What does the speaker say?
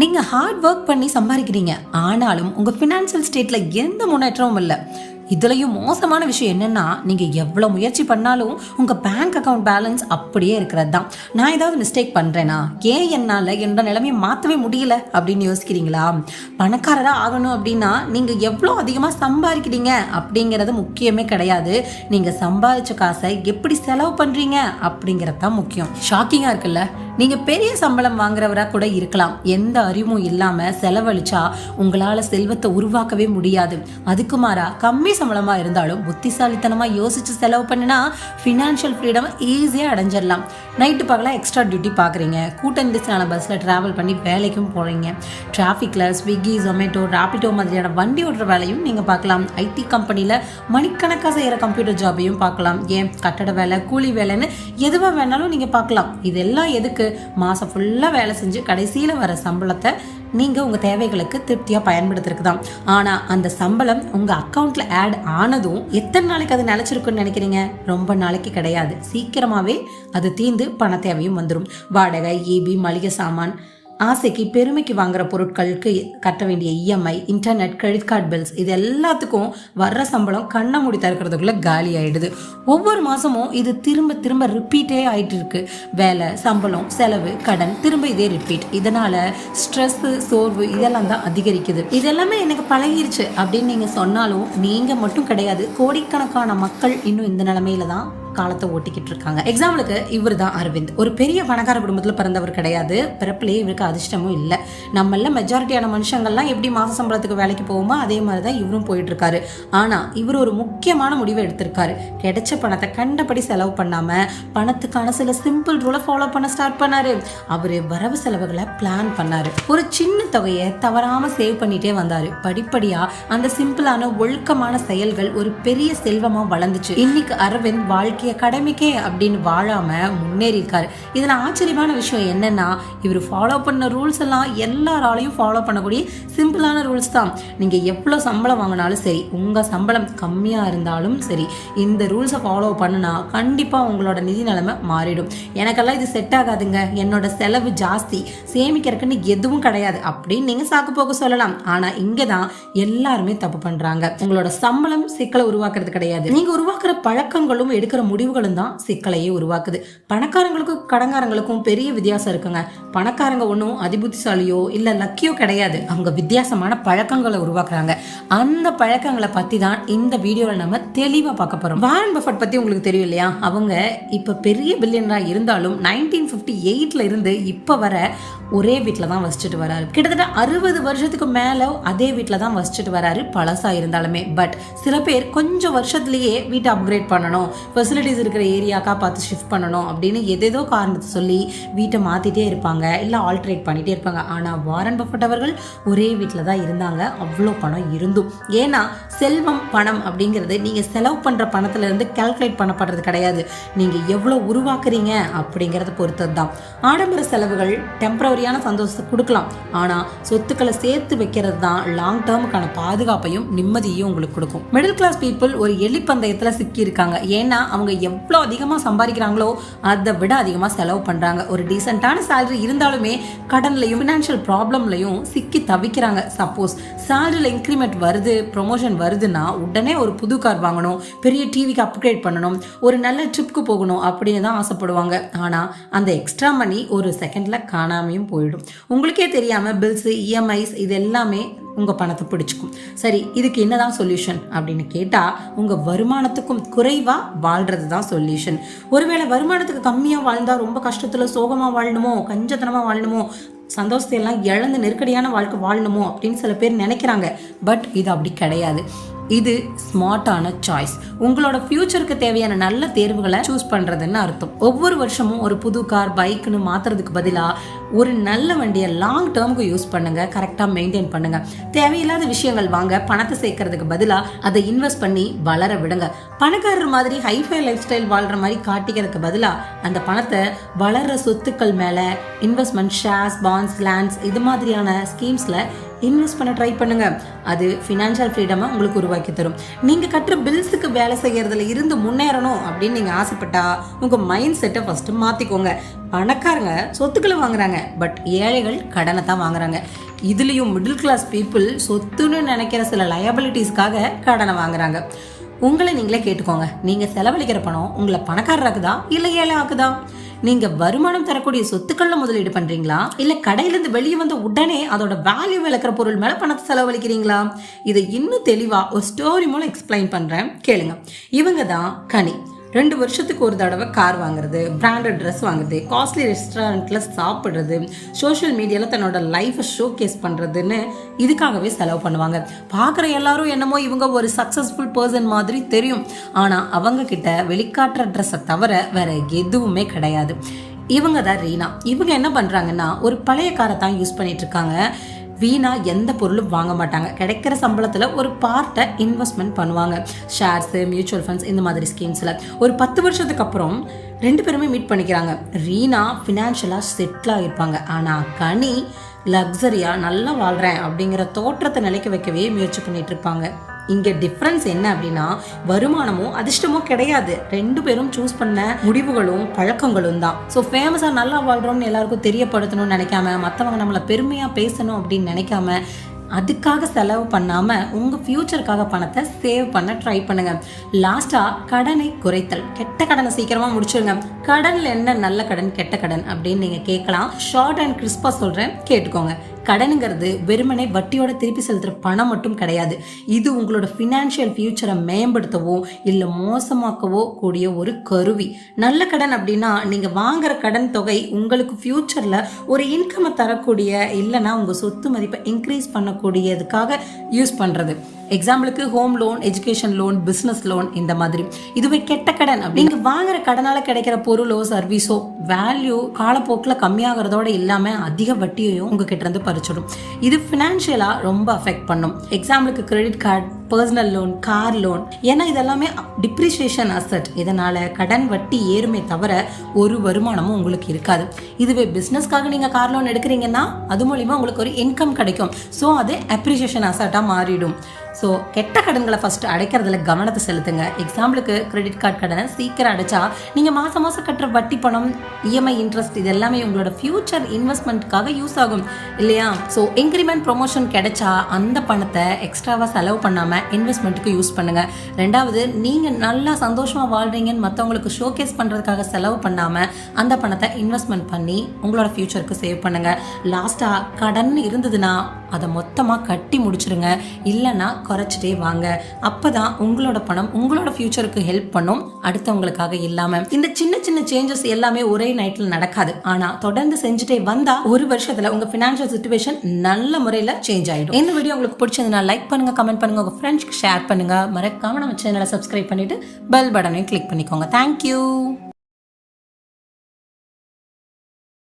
நீங்கள் hard work பண்ணி சம்பாதிக்கிறீங்க, ஆனாலும் உங்கள் ஃபினான்ஷியல் ஸ்டேட்டில் எந்த முன்னேற்றமும் இல்லை. இதுலேயும் மோசமான விஷயம் என்னென்னா, நீங்கள் எவ்வளோ முயற்சி பண்ணாலும் உங்கள் பேங்க் அக்கௌண்ட் பேலன்ஸ் அப்படியே இருக்கிறது தான். நான் ஏதாவது மிஸ்டேக் பண்ணுறேன்னா, ஏன் என்னால் என்னோட நிலைமையை மாற்றவே முடியல அப்படின்னு யோசிக்கிறீங்களா? பணக்காரராக ஆகணும் அப்படின்னா நீங்கள் எவ்வளோ அதிகமாக சம்பாதிக்கிறீங்க அப்படிங்கிறது முக்கியமே கிடையாது. நீங்கள் சம்பாதிச்ச காசை எப்படி செலவு பண்ணுறீங்க அப்படிங்கிறது தான் முக்கியம். ஷாக்கிங்காக இருக்குல்ல? நீங்கள் பெரிய சம்பளம் வாங்குறவராக கூட இருக்கலாம், எந்த அறிவும் இல்லாமல் செலவழிச்சா உங்களால் செல்வத்தை உருவாக்கவே முடியாது. அதுக்கு மாறா கம்மி சம்பளமாக இருந்தாலும் புத்திசாலித்தனமாக யோசித்து செலவு பண்ணினா ஃபினான்ஷியல் ஃப்ரீடம் ஈஸியாக அடைஞ்சிடலாம். நைட்டு பகலாக எக்ஸ்ட்ரா டியூட்டி பார்க்குறீங்க, கூட்ட நெரிசலான பஸ்ஸில் ட்ராவல் பண்ணி வேலைக்கும் போகிறீங்க, டிராஃபிக்கில் ஸ்விக்கி, ஜொமேட்டோ, ராபிடோ மாதிரியான வண்டி ஓட்டுற வேலையும் நீங்கள் பார்க்கலாம். ஐடி கம்பெனியில் மணிக்கணக்காக செய்கிற கம்ப்யூட்டர் ஜாபையும் பார்க்கலாம். ஏன் கட்டட வேலை, கூலி வேலைன்னு எதுவாக வேணாலும் நீங்கள் பார்க்கலாம். இதெல்லாம் எதுக்கு? மாதம் ஃபுல்லாக வேலை செஞ்சு கடைசியில் வர சம்பளத்தை நீங்கள் உங்கள் தேவைகளுக்கு திருப்தியாக பயன்படுத்துறதுக்கு தான். ஆனால் அந்த சம்பளம் உங்கள் அக்கௌண்ட்டில் ஆட் ஆனதும் எத்தனை நாளைக்கு அது நிலச்சிருக்குன்னு நினைக்கிறீங்க? ரொம்ப நாளைக்கு கிடையாது. சீக்கிரமாகவே அது தீர்ந்து பண தேவையும் வந்துடும். வாடகை, ஈபி, மளிகை சாமான், ஆசைக்கு பெருமைக்கு வாங்குற பொருட்களுக்கு கட்ட வேண்டிய EMI, internet, credit card bills, இது எல்லாத்துக்கும் வர்ற சம்பளம் கண்ணை மூடி திறக்கிறதுக்குள்ள காலி ஆயிடுது. ஒவ்வொரு மாதமும் இது திரும்ப திரும்ப ரிப்பீட்டே ஆகிட்டு இருக்கு. வேலை, சம்பளம், செலவு, கடன், திரும்ப இதே ரிப்பீட். இதனால ஸ்ட்ரெஸ்ஸு, சோர்வு இதெல்லாம் தான் அதிகரிக்குது. இதெல்லாமே எனக்கு பழகிருச்சு அப்படின்னு நீங்கள் சொன்னாலும் நீங்கள் மட்டும் கிடையாது, கோடிக்கணக்கான மக்கள் இன்னும் இந்த நிலைமையில தான் காலத்தை ஓட்டிக்கிட்டு இருக்காங்க. எக்ஸாம்பிளுக்கு இவர் தான் அரவிந்த். ஒரு பெரிய பணக்கார குடும்பத்தில் பிறந்தவர் கிடையாது. பிறப்பிலேயே இவருக்கு அதிர்ஷ்டமும் இல்லை. நம்மள மெஜாரிட்டியான மனுஷங்கள்லாம் எப்படி மாச சம்பளத்துக்கு வேலைக்கு போகுமோ அதே மாதிரி தான் இவரும் போயிட்டு இருக்காரு. ஆனா இவர் ஒரு முக்கியமான முடிவை எடுத்திருக்காரு. கிடைச்ச பணத்தை கண்டபடி செலவு பண்ணாம பணத்துக்கான சில சிம்பிள் ரூலை ஃபாலோ பண்ண ஸ்டார்ட் பண்ணாரு. அவரு வரவு செலவுகளை பிளான் பண்ணாரு. ஒரு சின்ன தொகையை தவறாம சேவ் பண்ணிட்டே வந்தாரு. படிப்படியா அந்த சிம்பிளான ஒழுக்கமான செயல்கள் ஒரு பெரிய செல்வமா வளர்ந்துச்சு. இன்னைக்கு அரவிந்த் வாழ்க்கை கடமைக்கே அப்படின்னு வாழாம முன்னேறி இருக்காரு. இதுல ஆச்சரியமான விஷயம் என்னன்னா, இவர் ஃபாலோ பண்ண ரூல்ஸ் எல்லாம் எல்லாராலையும் ஃபாலோ பண்ணக்கூடிய சிம்பிளான ரூல்ஸ் தான். நீங்க எவ்வளவு சம்பளம் வாங்கினாலும் சரி, உங்க சம்பளம் கம்மியா இருந்தாலும் சரி, இந்த ரூல்ஸை ஃபாலோ பண்ணுனா கண்டிப்பா உங்களோட நிதி நிலைமை மாறிடும். எனக்கெல்லாம் இது செட் ஆகாதுங்க, என்னோட செலவு ஜாஸ்தி, சேமிக்கிறதுக்குன்னு எதுவும் கிடையாது அப்படின்னு நீங்க சாக்கு போக்கு சொல்லலாம். ஆனா இங்கதான் எல்லாருமே தப்பு பண்றாங்க. உங்களோட சம்பளம் சிக்கலை உருவாக்குறது கிடையாது, நீங்க உருவாக்குற பழக்கங்களும் எடுக்கிற முடிவுகளும் தான் சிக்கலையே உருவாக்குது. பணக்காரங்களுக்கும் கடங்காரங்களுக்கும் பெரிய வித்தியாசம் இருக்குங்க. பணக்காரங்க ஒன்றும் அதிபுத்திசாலியோ இல்ல லக்கியோ கிடையாது, அவங்க வித்தியாசமான பழக்கங்களை உருவாக்குறாங்க. அந்த பழக்கங்களை பத்தி தான் இந்த வீடியோவில் நம்ம தெளிவா பார்க்க போறோம். வாரன் பஃபட் பத்தி உங்களுக்கு தெரியும் இல்லையா? அவங்க இப்ப பெரிய பில்லியனரா இருந்தாலும் 1958 இருந்து இப்ப வர ஒரே வீட்டில் தான் வசிச்சுட்டு வராரு. கிட்டத்தட்ட 60 வருஷத்துக்கு மேல அதே வீட்டில் தான் வசிச்சுட்டு வராரு, பழசா இருந்தாலுமே. பட் சில பேர் கொஞ்சம் வருஷத்துலயே வீட்டை அப்கிரேட் பண்ணணும், ஃபெசிலிட்டிஸ் இருக்கிற ஏரியாக்கா பார்த்து ஷிஃப்ட் பண்ணணும் அப்படின்னு எதேதோ காரணத்தை சொல்லி வீட்டை மாற்றிட்டே இருப்பாங்க, இல்லை ஆல்ட்ரேட் பண்ணிகிட்டே இருப்பாங்க. ஆனால் வாரன் பஃபட் அவர்கள் ஒரே வீட்டில் தான் இருந்தாங்க, அவ்வளோ பணம் இருந்தும். ஏன்னா செல்வம், பணம் அப்படிங்கிறது நீங்கள் செலவு பண்ணுற பணத்திலிருந்து கால்குலேட் பண்ணப்படுறது கிடையாது, நீங்கள் எவ்வளோ உருவாக்குறீங்க அப்படிங்கிறத பொறுத்தது தான். ஆடம்பர செலவுகள் டெம்பரரியான சந்தோஷத்தை கொடுக்கலாம், ஆனால் சொத்துக்களை சேர்த்து வைக்கிறது தான் லாங் டேர்முக்கான பாதுகாப்பையும் நிம்மதியையும் உங்களுக்கு கொடுக்கும். மிடில் கிளாஸ் பீப்புள் ஒரு எலிப்பந்தயத்தில் சிக்கி இருக்காங்க. ஏன்னா அவங்க எவ்வளோ அதிகமாக சம்பாதிக்கிறாங்களோ அதை விட அதிகமாக செலவு பண்ணுறாங்க. ஒரு டீசெண்டான சேலரி இருந்தாலுமே கடன்லையும் ஃபினான்ஷியல் ப்ராப்ளம்லையும் சிக்கி தவிக்கிறாங்க. சப்போஸ் சேலரியில் இன்க்ரிமெண்ட் வருது, ப்ரொமோஷன் வருதுன்னா உடனே ஒரு புது கார் வாங்கணும், பெரிய டிவிக்கு அப்கிரேட் பண்ணணும், ஒரு நல்ல ட்ரிப்புக்கு போகணும் அப்படின்னு தான் ஆசைப்படுவாங்க. ஆனால் அந்த எக்ஸ்ட்ரா மணி ஒரு செகண்டில் காணாமையும் போயிடும். உங்களுக்கே தெரியாமல் பில்ஸு, இஎம்ஐஸ் இது எல்லாமே உங்கள் பணத்தை பிடிச்சிக்கும். சரி, இதுக்கு என்னதான் சொல்யூஷன் அப்படின்னு கேட்டால், உங்கள் வருமானத்துக்கும் குறைவாக வாழ்கிறது தான் சொல்யூஷன். ஒருவேளை வருமானத்துக்கு கம்மியாக வாழ்ந்தால் ரொம்ப கஷ்டத்தில் சோகமாக வாழணுமோ, கஞ்சத்தனமாக வாழணுமோ, சந்தோஷத்தை எல்லாம் இழந்து நெருக்கடியான வாழ்க்கை வாழணுமோ அப்படின்னு சில பேர் நினைக்கிறாங்க. பட் இது அப்படி கிடையாது. இது ஸ்மார்ட்டான சாய்ஸ். உங்களோட ஃபியூச்சருக்கு தேவையான நல்ல தேர்வுகளை சூஸ் பண்றதுன்னு அர்த்தம். ஒவ்வொரு வருஷமும் ஒரு புது கார், பைக்குன்னு மாத்துறதுக்கு பதிலாக ஒரு நல்ல வண்டியை லாங் டேர்முக்கு யூஸ் பண்ணுங்க, கரெக்டாக மெயின்டைன் பண்ணுங்க. தேவையில்லாத விஷயங்கள் வாங்க பணத்தை சேர்க்கறதுக்கு பதிலாக அதை இன்வெஸ்ட் பண்ணி வளர விடுங்க. பணக்காரர் மாதிரி ஹைஃபை லைஃப் ஸ்டைல் வாழ்ற மாதிரி காட்டிக்கிறதுக்கு பதிலாக அந்த பணத்தை வளர்ற சொத்துக்கள் மேலே இன்வெஸ்ட்மெண்ட், ஷேர்ஸ், பாண்ட்ஸ், லேண்ட்ஸ் இது மாதிரியான ஸ்கீம்ஸ்ல இன்வெஸ்ட் பண்ண ட்ரை பண்ணுங்க. அது ஃபினான்ஷியல் ஃப்ரீடமை உங்களுக்கு உருவாக்கி தரும். நீங்க கட்டுற பில்ஸுக்கு வேலை செய்யறதுல இருந்து முன்னேறணும் அப்படின்னு நீங்க ஆசைப்பட்டா உங்க மைண்ட் செட்டை ஃபர்ஸ்ட் மாத்திக்கோங்க. பணக்காரங்க சொத்துக்களை வாங்குறாங்க, பட் ஏழைகள் கடனை தான் வாங்குறாங்க. இதுலயும் மிடில் கிளாஸ் பீப்புள் சொத்துன்னு நினைக்கிற சில லயபிலிட்டிஸ்க்காக கடனை வாங்குறாங்க. உங்களை நீங்களே கேட்டுக்கோங்க, நீங்க செலவழிக்கிற பணம் உங்களை பணக்காரராக்குதா இல்ல ஏழை ஆக்குதா? நீங்க வருமானம் தரக்கூடிய சொத்துக்கள்ல முதலீடு பண்றீங்களா இல்ல கடையிலிருந்து வெளியே வந்த உடனே அதோட வேல்யூ விளக்குற பொருள் மேல பணத்தை செலவழிக்கிறீங்களா? இதை இன்னும் தெளிவா ஒரு ஸ்டோரி மூலம் எக்ஸ்பிளைன் பண்றேன், கேளுங்க. இவங்க தான் கனி. 2 வருஷத்துக்கு ஒரு தடவை கார் வாங்குறது, பிராண்டட் ட்ரெஸ் வாங்குறது, காஸ்ட்லி ரெஸ்டாரண்ட்ல சாப்பிட்றது, சோஷியல் மீடியாவில் தன்னோட லைஃபை ஷோ கேஸ் பண்ணுறதுன்னு இதுக்காகவே செலவு பண்ணுவாங்க. பார்க்குற எல்லாரும் என்னமோ இவங்க ஒரு சக்ஸஸ்ஃபுல் பர்சன் மாதிரி தெரியும். ஆனால் அவங்க கிட்ட வெளிக்காட்டுற ட்ரெஸ்ஸை தவிர வேற எதுவுமே கிடையாது. இவங்க தான் ரீனா. இவங்க என்ன பண்ணுறாங்கன்னா ஒரு பழைய காரை தான் யூஸ் பண்ணிட்டு இருக்காங்க. வீணா எந்த பொருளும் வாங்க மாட்டாங்க. கிடைக்கிற சம்பளத்தில் ஒரு பார்ட்டை இன்வெஸ்ட்மெண்ட் பண்ணுவாங்க. ஷேர்ஸு, மியூச்சுவல் ஃபண்ட்ஸ், இந்த மாதிரி ஸ்கீம்ஸில். ஒரு 10 வருஷத்துக்கு அப்புறம் 2 பேருமே மீட் பண்ணிக்கிறாங்க. ரீனா ஃபினான்ஷியலாக செட்டில் ஆகிருப்பாங்க. ஆனால் கனி லக்ஸரியாக நல்லா வாழ்கிறேன் அப்படிங்கிற தோற்றத்தை நிலைக்க வைக்கவே முயற்சி பண்ணிட்டு இருப்பாங்க. இங்கே டிஃப்ரென்ஸ் என்ன அப்படின்னா வருமானமோ அதிர்ஷ்டமோ கிடையாது. 2 பேரும் சூஸ் பண்ண முடிவுகளும் பழக்கங்களும் தான். ஸோ ஃபேமஸாக நல்லா வாழ்கிறோம்னு எல்லாருக்கும் தெரியப்படுத்தணும்னு நினைக்காம, மற்றவங்க நம்மளை பெருமையாக பேசணும் அப்படின்னு நினைக்காம, அதுக்காக செலவு பண்ணாமல் உங்கள் ஃப்யூச்சருக்காக பணத்தை சேவ் பண்ண ட்ரை பண்ணுங்க. லாஸ்ட்டாக கடனை குறைத்தல். கெட்ட கடனை சீக்கிரமாக முடிச்சிருங்க. கடனில் என்ன நல்ல கடன் கெட்ட கடன் அப்படின்னு நீங்கள் கேட்கலாம். ஷார்ட் அண்ட் கிறிஸ்பாக சொல்கிறேன், கேட்டுக்கோங்க. கடனுங்கிறது வெறுமனே வட்டியோட திருப்பி செலுத்துகிற பணம் மட்டும் கிடையாது. இது உங்களோட ஃபினான்ஷியல் ஃபியூச்சரை மேம்படுத்தவோ இல்லை மோசமாக்கவோ கூடிய ஒரு கருவி. நல்ல கடன் அப்படின்னா நீங்கள் வாங்குற கடன் தொகை உங்களுக்கு ஃபியூச்சரில் ஒரு இன்கம்மை தரக்கூடிய, இல்லைனா உங்கள் சொத்து மதிப்பை இன்க்ரீஸ் பண்ணக்கூடியதுக்காக யூஸ் பண்ணுறது. எக்ஸாம்பிளுக்கு home loan, education loan, business loan, இந்த மாதிரி. இதுவே கெட்ட கடன் அப்படிங்க வாங்குற கடனால் கிடைக்கிற பொருளோ சர்வீஸோ வேல்யூ காலப்போக்கில் கம்மியாகிறதோட இல்லாமல் அதிக வட்டியையும் உங்ககிட்ட இருந்து பறிச்சிடும். இது ஃபினான்ஷியலாக ரொம்ப அஃபெக்ட் பண்ணும். எக்ஸாம்பிளுக்கு credit card, personal loan, car loan, ஏன்னா இதெல்லாமே டிப்ரிசியேஷன் அசட். இதனால கடன் வட்டி ஏறுமே தவிர ஒரு வருமானமும் உங்களுக்கு இருக்காது. இதுவே பிஸ்னஸ்க்காக நீங்கள் கார் லோன் எடுக்கிறீங்கன்னா அது மூலிமா உங்களுக்கு ஒரு இன்கம் கிடைக்கும். ஸோ அது அப்ரிசியேஷன் அசட்டாக மாறிடும். ஸோ கெட்ட கடன்களை ஃபஸ்ட்டு அடைக்கிறதுல கவனத்தை செலுத்துங்க. எக்ஸாம்பிளுக்கு கிரெடிட் கார்டு கடனை சீக்கிரம் அடைச்சா நீங்கள் மாதம் மாதம் கட்டுற வட்டி பணம், இஎம்ஐ இன்ட்ரெஸ்ட், இது எல்லாமே உங்களோட ஃபியூச்சர் இன்வெஸ்ட்மெண்ட்காக யூஸ் ஆகும் இல்லையா? ஸோ இன்க்ரிமெண்ட் ப்ரொமோஷன் கிடைச்சா அந்த பணத்தை எக்ஸ்ட்ராவாக செலவு பண்ணாமல் இன்வெஸ்ட்மெண்ட்டுக்கு யூஸ் பண்ணுங்கள். 2வது, நீங்கள் நல்லா சந்தோஷமாக வாழ்கிறீங்கன்னு மற்றவங்களுக்கு ஷோகேஸ் பண்ணுறதுக்காக செலவு பண்ணாமல் அந்த பணத்தை இன்வெஸ்ட்மெண்ட் பண்ணி உங்களோட ஃபியூச்சருக்கு சேவ் பண்ணுங்கள். லாஸ்ட்டாக கடன் இருந்ததுன்னா அதை மொத்தமாக கட்டி முடிச்சிருங்க, இல்லைன்னா குறைச்சிட்டே வாங்க. அப்பதான் உங்களோட பணம் உங்களோட ஃபியூச்சருக்கு ஹெல்ப் பண்ணும், அடுத்தவங்களுக்காக இல்லாம. இந்த சின்ன சின்ன சேஞ்சஸ் எல்லாமே ஒரே நைட்ல நடக்காது. ஆனா தொடர்ந்து செஞ்சுட்டே வந்தா ஒரு வருஷத்துல உங்க ஃபினான்ஷியல் சிச்சுவேஷன் நல்ல முறையில சேஞ்ச் ஆயிடும். இந்த வீடியோ உங்களுக்கு பிடிச்சதுன்னா லைக் பண்ணுங்க, கமெண்ட் பண்ணுங்க, உங்க ஃப்ரெண்ட்ஸ்க்கு ஷேர் பண்ணுங்க. மறக்காம நம்ம சேனலை சப்ஸ்கிரைப் பண்ணிட்டு பெல் பட்டனையும் கிளிக் பண்ணிக்கோங்க. தேங்க்யூ.